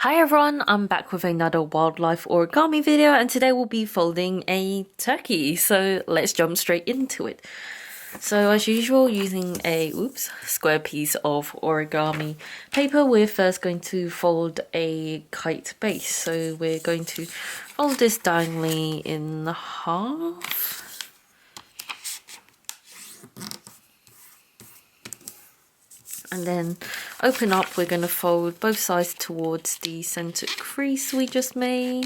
Hi everyone, I'm back with another wildlife origami video and today we'll be folding a turkey. So let's jump straight into it. So as usual, using a square piece of origami paper, we're first going to fold a kite base. So we're going to fold this diagonally in half. And then open up, we're going to fold both sides towards the centered crease we just made.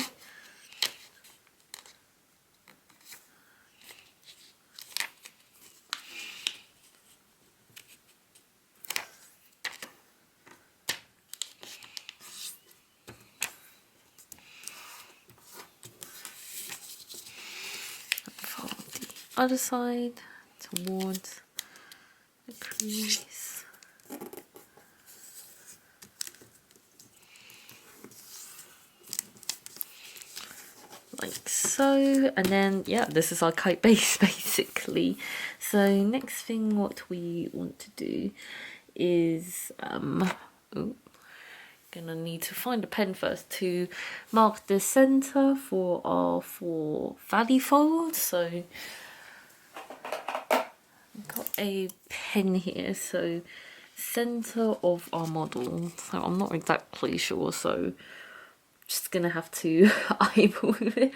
Fold the other side towards the crease. Like so, and then yeah, this is our kite base basically. So next thing what we want to do is gonna need to find a pen first to mark the center for our four valley folds. So I've got a pen here, so center of our model, so I'm not exactly sure, so just gonna have to eyeball it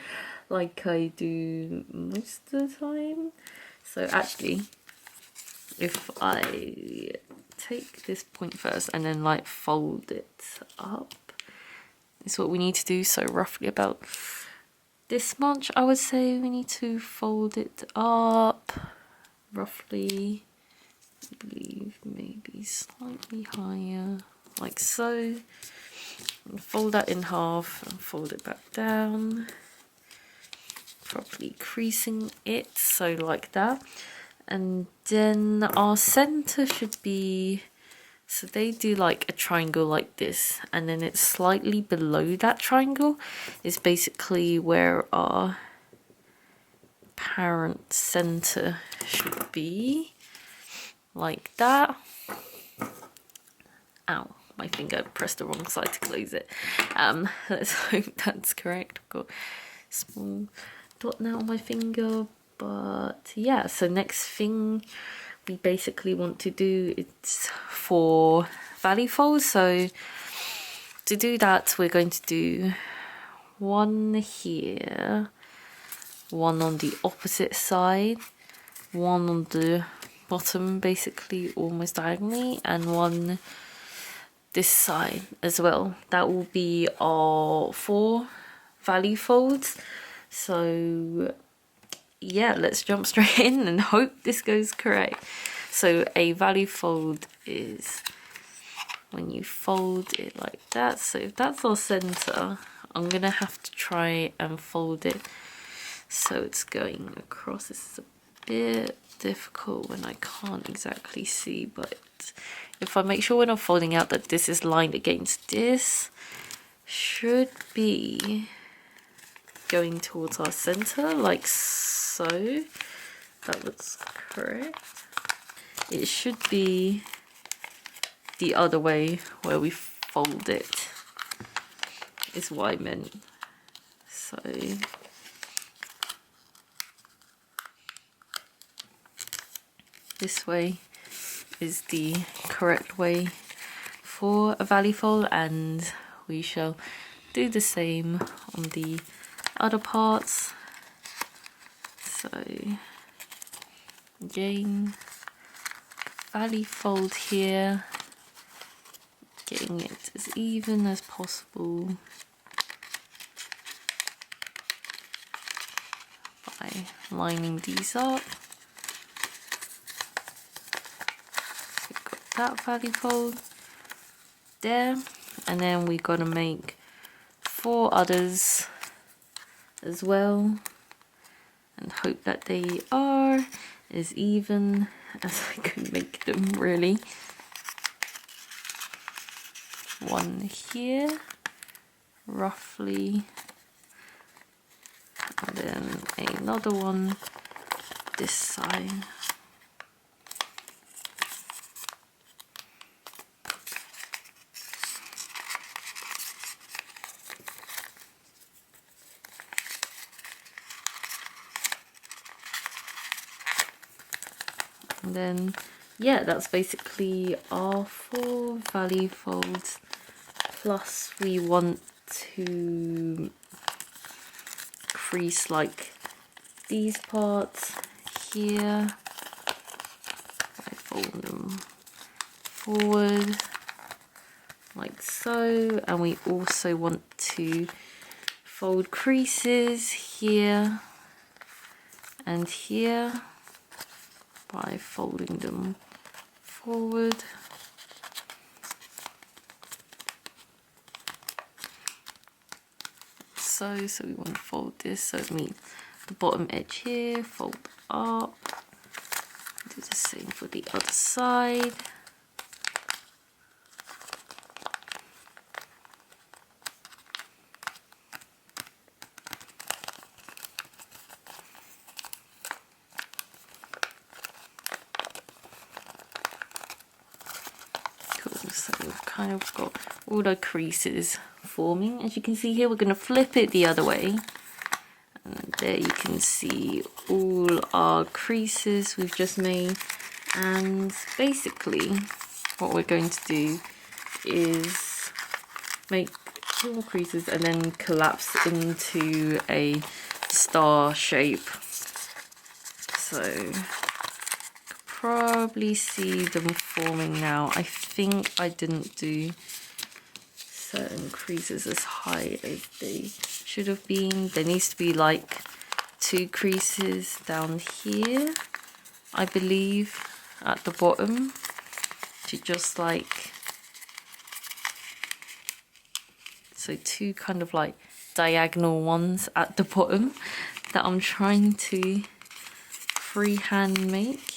like I do most of the time. So actually, if I take this point first and then like fold it up, is what we need to do. So roughly about this much, I would say we need to fold it up roughly, I believe maybe slightly higher, like so. And fold that in half and fold it back down, properly creasing it, so like that. And then our center should be, so they do like a triangle like this, and then it's slightly below that triangle is basically where our parent center should be, like that. Ow, my finger pressed the wrong side to close it. Let's hope that's correct. I've got a small dot now on my finger, but yeah, so next thing we basically want to do is for valley folds. So to do that, we're going to do one here, one on the opposite side, one on the bottom basically almost diagonally, and one this side as well. That will be our four valley folds. So yeah, let's jump straight in and hope this goes correct. So a valley fold is when you fold it like that. So if that's our center, I'm gonna have to try and fold it so it's going across. This is a bit difficult when I can't exactly see, but if I make sure when I'm folding out that this is lined against this, should be going towards our center, like so. That looks correct. It should be the other way where we fold it, is what I meant. So this way is the correct way for a valley fold, and we shall do the same on the other parts. So again, valley fold here, getting it as even as possible by lining these up. So we've got that valley fold there, and then we got to make four others as well and hope that they are as even as I can make them, really. One here roughly, and then another one this side. And then yeah, that's basically our 4 value folds, plus we want to crease like these parts here. I fold them forward like so, and we also want to fold creases here and here by folding them forward. So we want to fold this, so it means the bottom edge here, fold up, do the same for the other side. Cool, so we've kind of got all the creases forming. As you can see here, we're going to flip it the other way. And there you can see all our creases we've just made. And basically, what we're going to do is make 2 more creases and then collapse into a star shape. So you can probably see them forming now. I think I didn't do certain creases as high as they should have been. There needs to be like 2 creases down here, I believe, at the bottom, to just like, so 2 kind of like diagonal ones at the bottom that I'm trying to freehand make.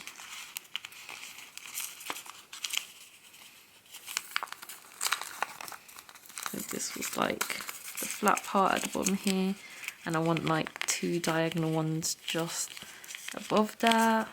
So this was like the flat part at the bottom here, and I want like 2 diagonal ones just above that.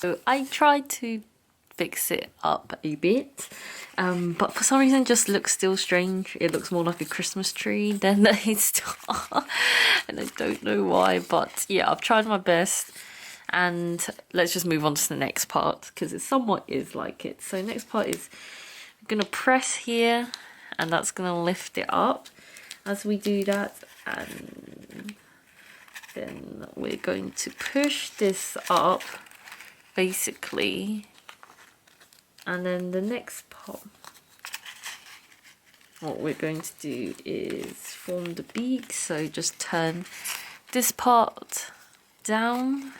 So I tried to fix it up a bit, but for some reason it just looks still strange. It looks more like a Christmas tree than a star, and I don't know why, but yeah, I've tried my best. And let's just move on to the next part, because it somewhat is like it. So next part is I'm gonna press here, and that's gonna lift it up as we do that, and then we're going to push this up basically, and then the next part, what we're going to do is form the beak. So just turn this part down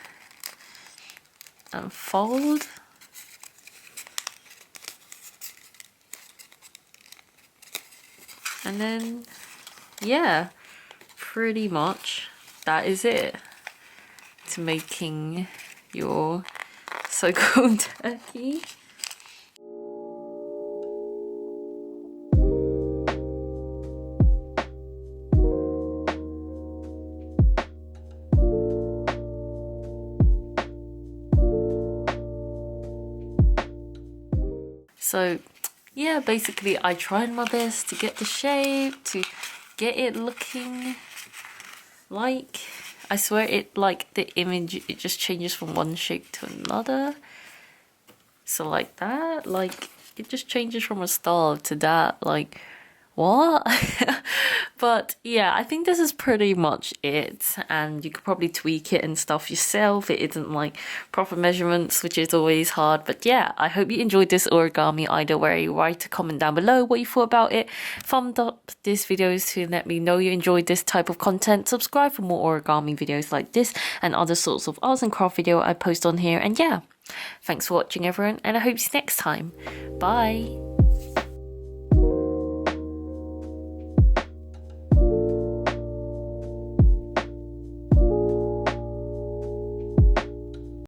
and fold, and then yeah, pretty much that is it to making your so-called turkey. So yeah, basically I tried my best to get the shape, to get it looking like, I swear it, like the image, it just changes from one shape to another. So like that, like it just changes from a star to that, like what? But yeah, I think this is pretty much it, and you could probably tweak it and stuff yourself. It isn't like proper measurements, which is always hard. But yeah, I hope you enjoyed this origami either way. Write a comment down below what you thought about it. Thumbs up this video to let me know you enjoyed this type of content. Subscribe for more origami videos like this and other sorts of arts and craft video I post on here. And yeah, thanks for watching everyone, and I hope to see you next time. Bye!